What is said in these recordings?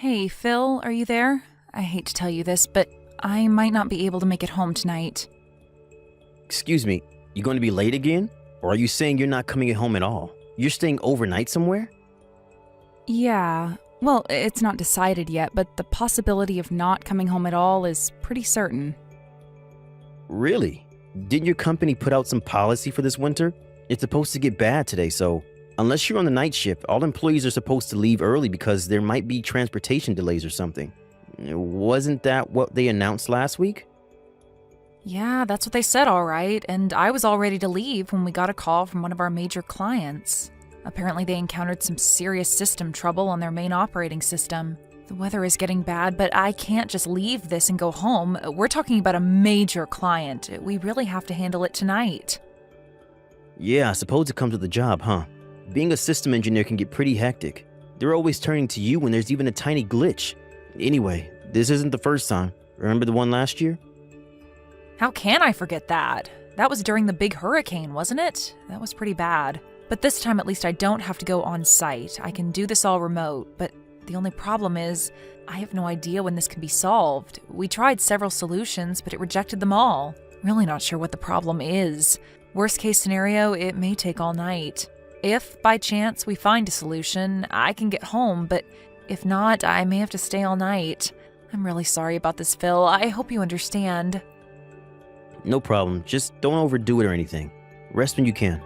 Hey, Phil, are you there? I hate to tell you this, but I might not be able to make it home tonight. Excuse me, you going to be late again? Or are you saying you're not coming home at all? You're staying overnight somewhere? Yeah, well, it's not decided yet, but the possibility of not coming home at all is pretty certain. Really? Didn't your company put out some policy for this winter? It's supposed to get bad today, so unless you're on the night shift, all employees are supposed to leave early because there might be transportation delays or something. Wasn't that what they announced last week? Yeah, that's what they said, all right, and I was all ready to leave when we got a call from one of our major clients. Apparently they encountered some serious system trouble on their main operating system. The weather is getting bad, but I can't just leave this and go home. We're talking about a major client. We really have to handle it tonight. Yeah, I suppose it comes with the job, huh? Being a system engineer can get pretty hectic. They're always turning to you when there's even a tiny glitch. Anyway, this isn't the first time. Remember the one last year? How can I forget that? That was during the big hurricane, wasn't it? That was pretty bad. But this time at least I don't have to go on site. I can do this all remote, but the only problem is I have no idea when this can be solved. We tried several solutions, but it rejected them all. Really not sure what the problem is. Worst case scenario, it may take all night. If, by chance, we find a solution, I can get home, but if not, I may have to stay all night. I'm really sorry about this, Phil. I hope you understand. No problem. Just don't overdo it or anything. Rest when you can.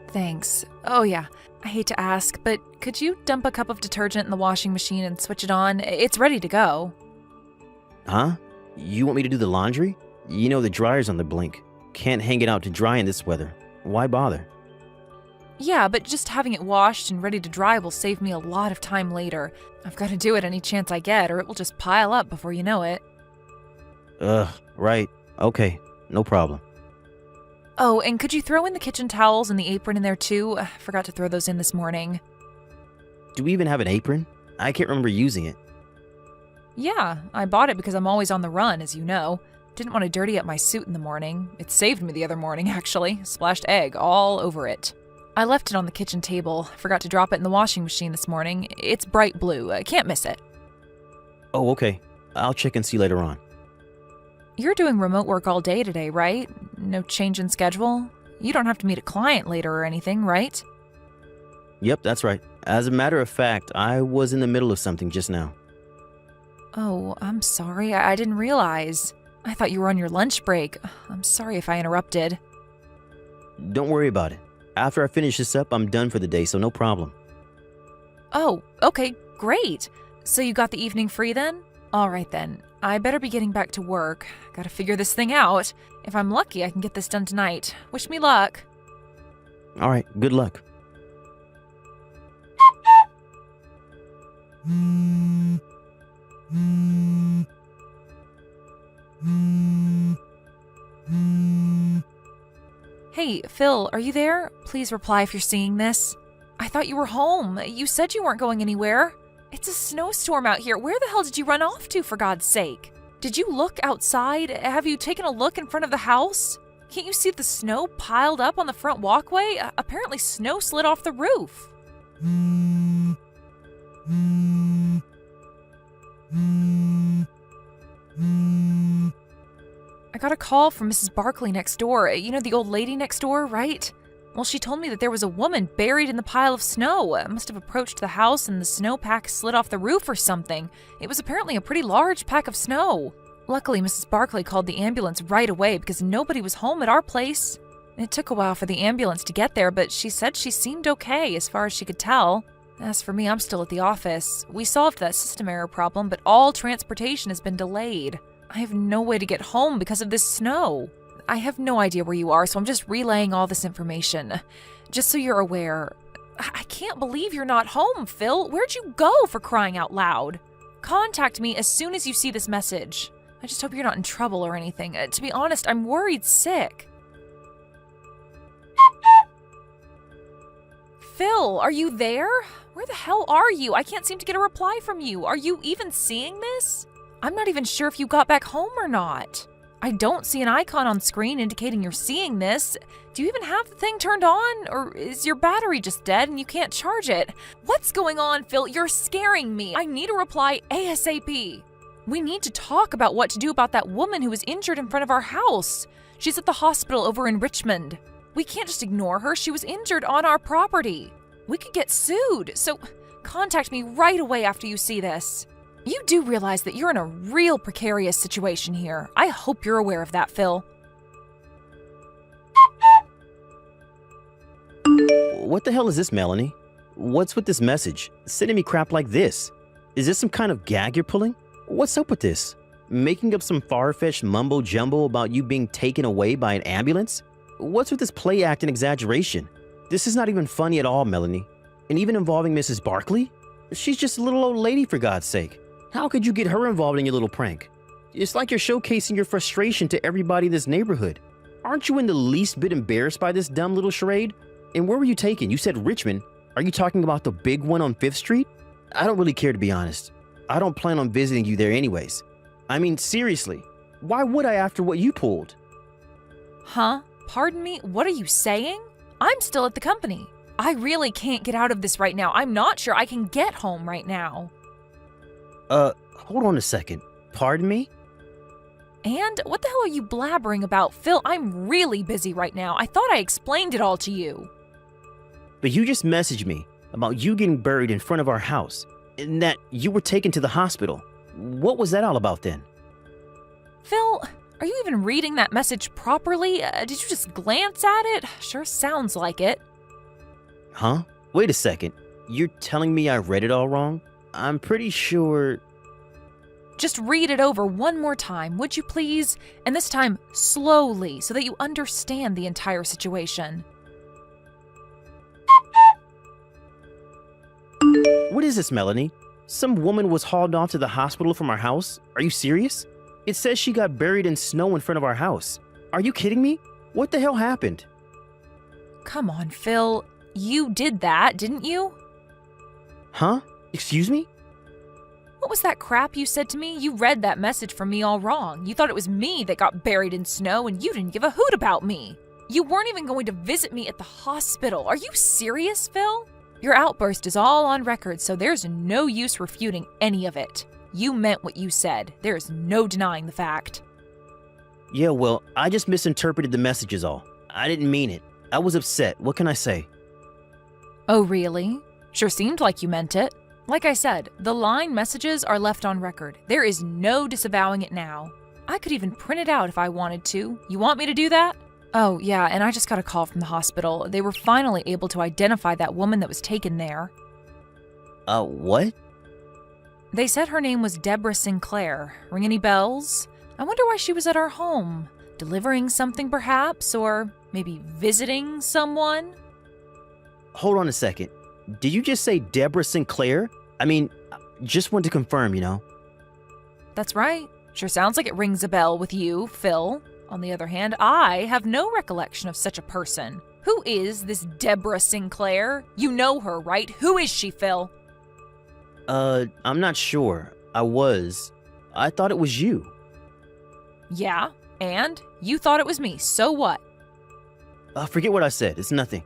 Thanks. Oh yeah, I hate to ask, but could you dump a cup of detergent in the washing machine and switch it on? It's ready to go. Huh? You want me to do the laundry? You know the dryer's on the blink. Can't hang it out to dry in this weather. Why bother? Yeah, but just having it washed and ready to dry will save me a lot of time later. I've got to do it any chance I get, or it will just pile up before you know it. Right. Okay, no problem. Oh, and could you throw in the kitchen towels and the apron in there too? I forgot to throw those in this morning. Do we even have an apron? I can't remember using it. Yeah, I bought it because I'm always on the run, as you know. Didn't want to dirty up my suit in the morning. It saved me the other morning, actually. Splashed egg all over it. I left it on the kitchen table. Forgot to drop it in the washing machine this morning. It's bright blue. I can't miss it. Oh, okay. I'll check and see later on. You're doing remote work all day today, right? No change in schedule? You don't have to meet a client later or anything, right? Yep, that's right. As a matter of fact, I was in the middle of something just now. Oh, I'm sorry. I didn't realize. I thought you were on your lunch break. I'm sorry if I interrupted. Don't worry about it. After I finish this up, I'm done for the day, so no problem. Oh, okay, great. So you got the evening free then? All right then. I better be getting back to work. Gotta figure this thing out. If I'm lucky, I can get this done tonight. Wish me luck. All right, good luck. Hey, Phil, are you there? Please reply if you're seeing this. I thought you were home. You said you weren't going anywhere. It's a snowstorm out here. Where the hell did you run off to, for God's sake? Did you look outside? Have you taken a look in front of the house? Can't you see the snow piled up on the front walkway? Apparently snow slid off the roof. I got a call from Mrs. Barkley next door. You know, the old lady next door, right? Well, she told me that there was a woman buried in the pile of snow. Must have approached the house and the snowpack slid off the roof or something. It was apparently a pretty large pack of snow. Luckily, Mrs. Barkley called the ambulance right away because nobody was home at our place. It took a while for the ambulance to get there, but she said she seemed okay as far as she could tell. As for me, I'm still at the office. We solved that system error problem, but all transportation has been delayed. I have no way to get home because of this snow. I have no idea where you are, so I'm just relaying all this information. Just so you're aware. I can't believe you're not home, Phil. Where'd you go, for crying out loud? Contact me as soon as you see this message. I just hope you're not in trouble or anything. To be honest, I'm worried sick. Phil, are you there? Where the hell are you? I can't seem to get a reply from you. Are you even seeing this? I'm not even sure if you got back home or not. I don't see an icon on screen indicating you're seeing this. Do you even have the thing turned on? Or is your battery just dead and you can't charge it? What's going on, Phil? You're scaring me. I need a reply ASAP. We need to talk about what to do about that woman who was injured in front of our house. She's at the hospital over in Richmond. We can't just ignore her. She was injured on our property. We could get sued, so contact me right away after you see this. You do realize that you're in a real precarious situation here. I hope you're aware of that, Phil. What the hell is this, Melanie? What's with this message? Sending me crap like this? Is this some kind of gag you're pulling? What's up with this? Making up some far-fetched mumbo-jumbo about you being taken away by an ambulance? What's with this play act and exaggeration? This is not even funny at all, Melanie. And even involving Mrs. Barkley? She's just a little old lady, for God's sake. How could you get her involved in your little prank? It's like you're showcasing your frustration to everybody in this neighborhood. Aren't you in the least bit embarrassed by this dumb little charade? And where were you taken? You said Richmond. Are you talking about the big one on 5th Street? I don't really care, to be honest. I don't plan on visiting you there anyways. I mean, seriously, why would I after what you pulled? Huh? Pardon me? What are you saying? I'm still at the company. I really can't get out of this right now. I'm not sure I can get home right now. Hold on a second. Pardon me? And what the hell are you blabbering about, Phil? I'm really busy right now. I thought I explained it all to you. But you just messaged me about you getting buried in front of our house and that you were taken to the hospital. What was that all about then? Phil, are you even reading that message properly? Did you just glance at it? Sure sounds like it. Huh? Wait a second. You're telling me I read it all wrong? I'm pretty sure... Just read it over one more time, would you please? And this time, slowly, so that you understand the entire situation. What is this, Melanie? Some woman was hauled off to the hospital from our house? Are you serious? It says she got buried in snow in front of our house. Are you kidding me? What the hell happened? Come on, Phil. You did that, didn't you? Huh? Excuse me? What was that crap you said to me? You read that message from me all wrong. You thought it was me that got buried in snow and you didn't give a hoot about me. You weren't even going to visit me at the hospital. Are you serious, Phil? Your outburst is all on record, so there's no use refuting any of it. You meant what you said. There is no denying the fact. Yeah, well, I just misinterpreted the message is all. I didn't mean it. I was upset. What can I say? Oh, really? Sure seemed like you meant it. Like I said, the line messages are left on record. There is no disavowing it now. I could even print it out if I wanted to. You want me to do that? Oh, yeah, and I just got a call from the hospital. They were finally able to identify that woman that was taken there. What? They said her name was Deborah Sinclair. Ring any bells? I wonder why she was at our home. Delivering something, perhaps? Or maybe visiting someone? Hold on a second. Did you just say Deborah Sinclair? I mean, just want to confirm, you know. That's right. Sure sounds like it rings a bell with you, Phil. On the other hand, I have no recollection of such a person. Who is this Deborah Sinclair? You know her, right? Who is she, Phil? I'm not sure. I thought it was you. Yeah, and? You thought it was me, so what? Forget what I said. It's nothing.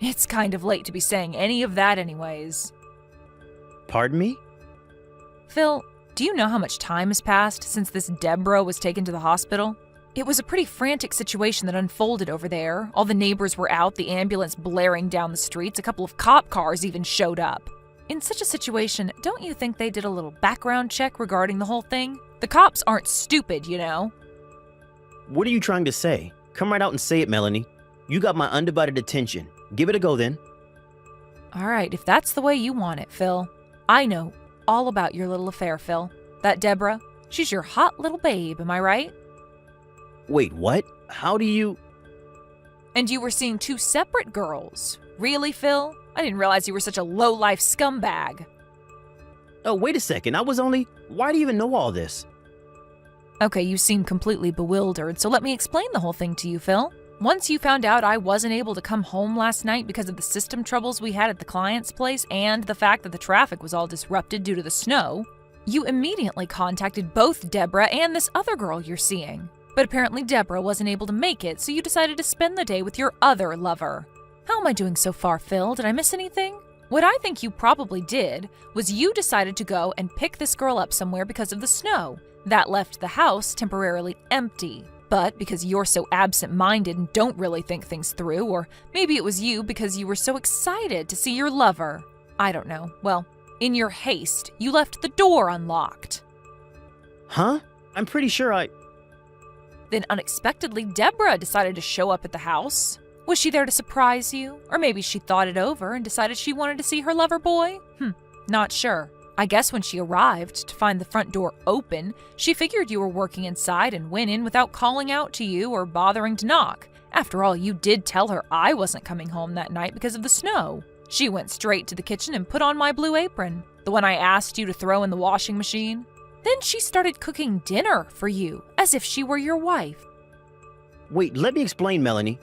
It's kind of late to be saying any of that anyways. Pardon me? Phil, do you know how much time has passed since this Deborah was taken to the hospital? It was a pretty frantic situation that unfolded over there. All the neighbors were out, the ambulance blaring down the streets, a couple of cop cars even showed up. In such a situation, don't you think they did a little background check regarding the whole thing? The cops aren't stupid, you know. What are you trying to say? Come right out and say it, Melanie. You got my undivided attention. Give it a go then. All right, if that's the way you want it, Phil. I know all about your little affair, Phil. That Deborah, she's your hot little babe, am I right? Wait, what? How do you... And you were seeing two separate girls. Really, Phil? I didn't realize you were such a low-life scumbag. Oh, wait a second. Why do you even know all this? Okay, you seem completely bewildered, so let me explain the whole thing to you, Phil. Once you found out I wasn't able to come home last night because of the system troubles we had at the client's place and the fact that the traffic was all disrupted due to the snow, You immediately contacted both Deborah and this other girl you're seeing. But apparently Deborah wasn't able to make it, so you decided to spend the day with your other lover. How am I doing so far, Phil? Did I miss anything? What I think you probably did was you decided to go and pick this girl up somewhere because of the snow. That left the house temporarily empty. But because you're so absent-minded and don't really think things through, or maybe it was you because you were so excited to see your lover. I don't know. Well, in your haste, you left the door unlocked. Huh? I'm pretty sure Then unexpectedly, Deborah decided to show up at the house. Was she there to surprise you? Or maybe she thought it over and decided she wanted to see her lover boy? Not sure. I guess when she arrived to find the front door open, she figured you were working inside and went in without calling out to you or bothering to knock. After all, you did tell her I wasn't coming home that night because of the snow. She went straight to the kitchen and put on my blue apron, the one I asked you to throw in the washing machine. Then she started cooking dinner for you, as if she were your wife. Wait, let me explain, Melanie.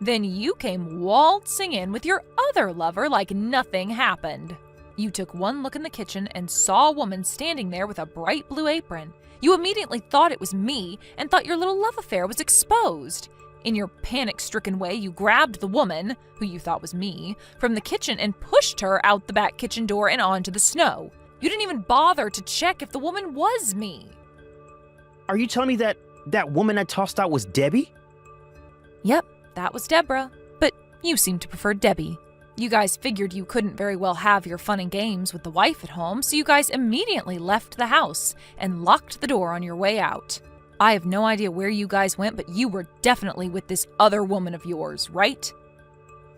Then you came waltzing in with your other lover like nothing happened. You took one look in the kitchen and saw a woman standing there with a bright blue apron. You immediately thought it was me and thought your little love affair was exposed. In your panic-stricken way, you grabbed the woman, who you thought was me, from the kitchen and pushed her out the back kitchen door and onto the snow. You didn't even bother to check if the woman was me. Are you telling me that woman I tossed out was Debbie? Yep, that was Deborah. But you seem to prefer Debbie. You guys figured you couldn't very well have your fun and games with the wife at home, so you guys immediately left the house and locked the door on your way out. I have no idea where you guys went, but you were definitely with this other woman of yours, right?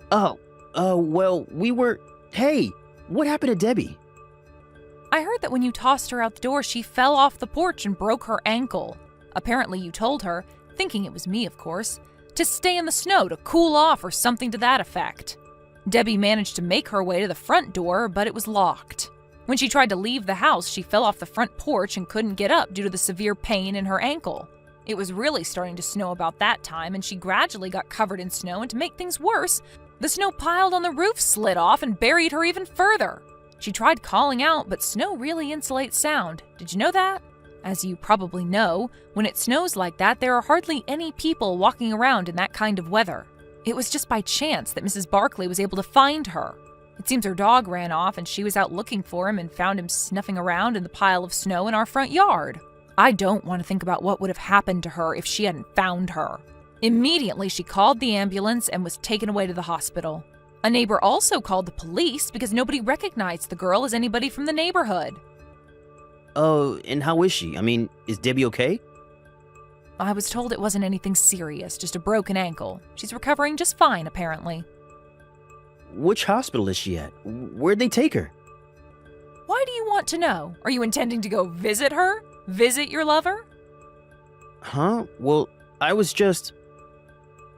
Well, we were... Hey, what happened to Debbie? I heard that when you tossed her out the door, she fell off the porch and broke her ankle. Apparently you told her, thinking it was me of course, to stay in the snow to cool off or something to that effect. Debbie managed to make her way to the front door, but it was locked. When she tried to leave the house, she fell off the front porch and couldn't get up due to the severe pain in her ankle. It was really starting to snow about that time, and she gradually got covered in snow, and to make things worse, the snow piled on the roof slid off and buried her even further. She tried calling out, but snow really insulates sound. Did you know that? As you probably know, when it snows like that, there are hardly any people walking around in that kind of weather. It was just by chance that Mrs. Barkley was able to find her. It seems her dog ran off and she was out looking for him and found him snuffing around in the pile of snow in our front yard. I don't want to think about what would have happened to her if she hadn't found her. Immediately, she called the ambulance and was taken away to the hospital. A neighbor also called the police because nobody recognized the girl as anybody from the neighborhood. Oh, and how is she? I mean, is Debbie okay? I was told it wasn't anything serious, just a broken ankle. She's recovering just fine, apparently. Which hospital is she at? Where'd they take her? Why do you want to know? Are you intending to go visit her? Visit your lover? Huh? Well, I was just...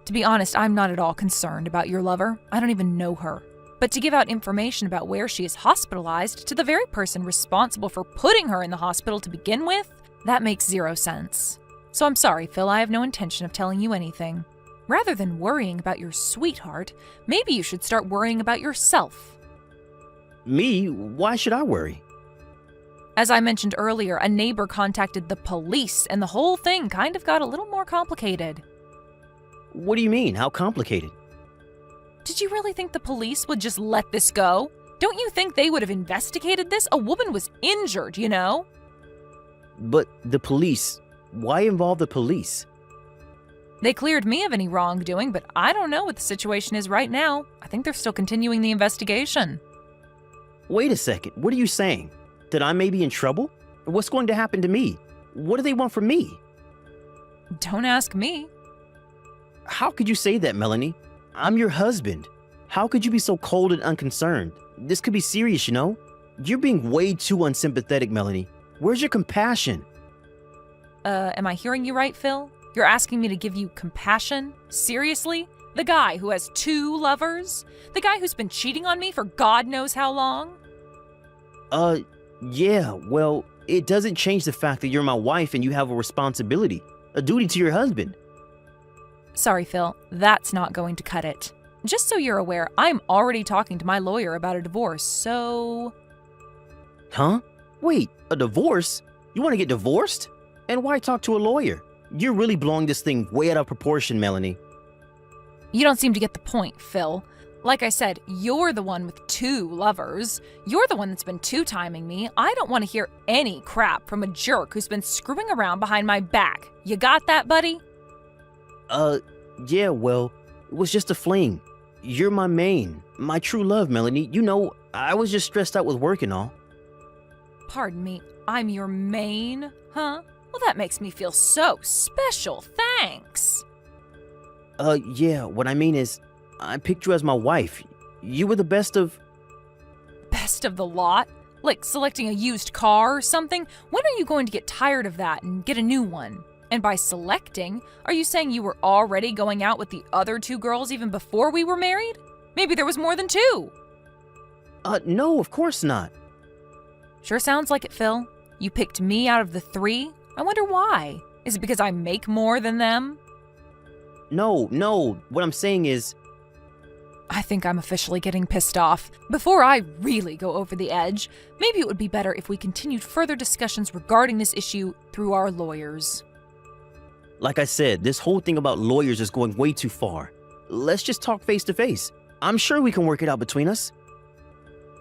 To be honest, I'm not at all concerned about your lover. I don't even know her. But to give out information about where she is hospitalized to the very person responsible for putting her in the hospital to begin with, that makes zero sense. So I'm sorry, Phil, I have no intention of telling you anything. Rather than worrying about your sweetheart, maybe you should start worrying about yourself. Me? Why should I worry? As I mentioned earlier, a neighbor contacted the police, and the whole thing kind of got a little more complicated. What do you mean? How complicated? Did you really think the police would just let this go? Don't you think they would have investigated this? A woman was injured, you know? But the police... Why involve the police? They cleared me of any wrongdoing, but I don't know what the situation is right now. I think they're still continuing the investigation. Wait a second, what are you saying? That I may be in trouble? What's going to happen to me? What do they want from me? Don't ask me. How could you say that, Melanie? I'm your husband. How could you be so cold and unconcerned? This could be serious, you know? You're being way too unsympathetic, Melanie. Where's your compassion? Am I hearing you right, Phil? You're asking me to give you compassion? Seriously? The guy who has 2 lovers? The guy who's been cheating on me for God knows how long? Yeah, well, it doesn't change the fact that you're my wife and you have a responsibility, a duty to your husband. Sorry, Phil, that's not going to cut it. Just so you're aware, I'm already talking to my lawyer about a divorce, so... Huh? Wait, a divorce? You want to get divorced? And why talk to a lawyer? You're really blowing this thing way out of proportion, Melanie. You don't seem to get the point, Phil. Like I said, you're the one with 2 lovers. You're the one that's been two-timing me. I don't want to hear any crap from a jerk who's been screwing around behind my back. You got that, buddy? Yeah, well, it was just a fling. You're my main, my true love, Melanie. You know, I was just stressed out with work and all. Pardon me, I'm your main, huh? Well, that makes me feel so special, thanks. Yeah, what I mean is, I picked you as my wife. You were the best of... Best of the lot? Like selecting a used car or something? When are you going to get tired of that and get a new one? And by selecting, are you saying you were already going out with the other 2 girls even before we were married? Maybe there was more than 2. No, of course not. Sure sounds like it, Phil. You picked me out of the 3? I wonder why. Is it because I make more than them? No, what I'm saying is... I think I'm officially getting pissed off. Before I really go over the edge, maybe it would be better if we continued further discussions regarding this issue through our lawyers. Like I said, this whole thing about lawyers is going way too far. Let's just talk face to face. I'm sure we can work it out between us.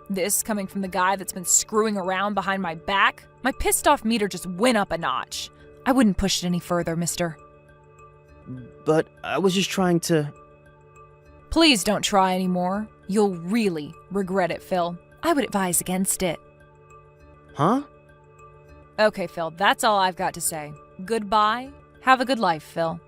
This coming from the guy that's been screwing around behind my back? My pissed off meter just went up a notch. I wouldn't push it any further, mister. But I was just trying to... Please don't try anymore. You'll really regret it, Phil. I would advise against it. Huh? Okay, Phil, that's all I've got to say. Goodbye. Have a good life, Phil.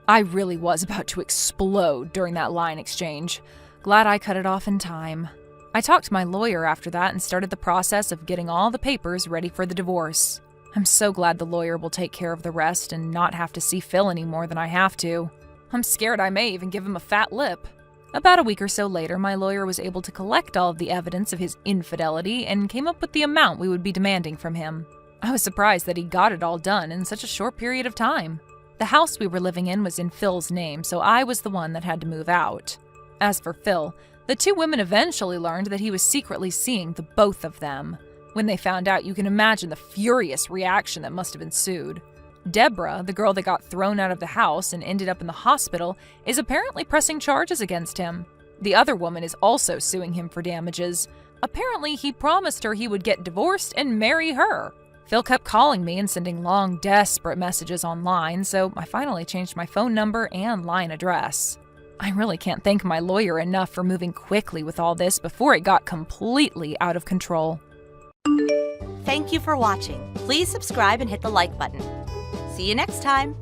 I really was about to explode during that line exchange. Glad I cut it off in time. I talked to my lawyer after that and started the process of getting all the papers ready for the divorce. I'm so glad the lawyer will take care of the rest and not have to see Phil any more than I have to. I'm scared I may even give him a fat lip. About a week or so later, my lawyer was able to collect all of the evidence of his infidelity and came up with the amount we would be demanding from him. I was surprised that he got it all done in such a short period of time. The house we were living in was in Phil's name, so I was the one that had to move out. As for Phil, the 2 women eventually learned that he was secretly seeing the both of them. When they found out, you can imagine the furious reaction that must have ensued. Deborah, the girl that got thrown out of the house and ended up in the hospital, is apparently pressing charges against him. The other woman is also suing him for damages. Apparently, he promised her he would get divorced and marry her. Phil kept calling me and sending long, desperate messages online, so I finally changed my phone number and line address. I really can't thank my lawyer enough for moving quickly with all this before it got completely out of control. Thank you for watching. Please subscribe and hit the like button. See you next time.